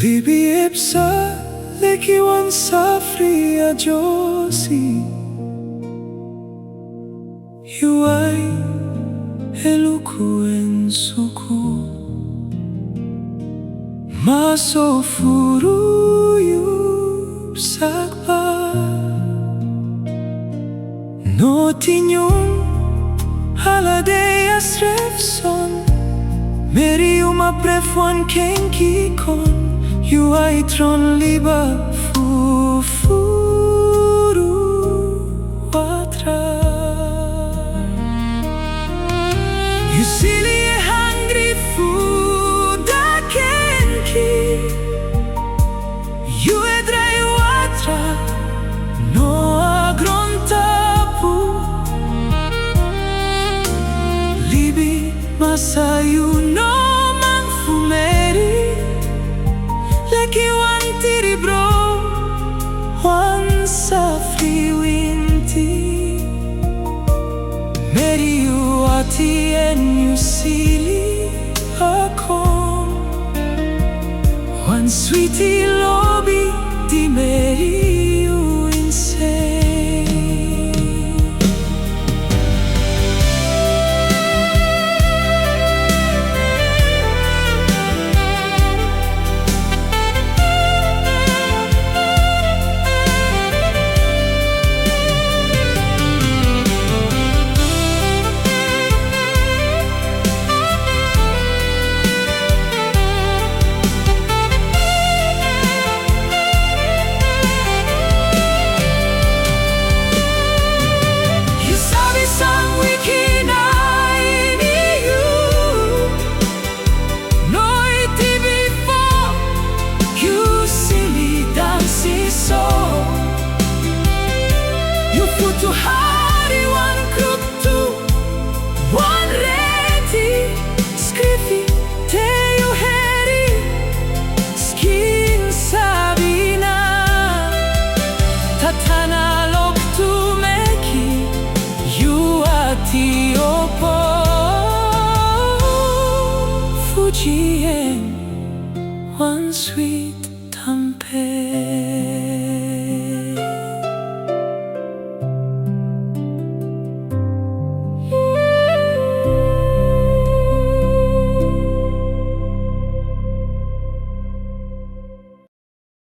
Libi ipsa lekiwan sa fria Josi Yuay elukuen suku Maso furuyup sakpa No tinyong haladeas refson Meriuma prefuan kenkikon Yuay tron liba furu watra Yusili hungry food akenki Yue Drei Watra no agrontapu Libi masayu no manfumeri Lekiwan tiri bro Wan sa friwinti Meriu ati en yusili akon Wan sweetie lobby di meriu insane Too high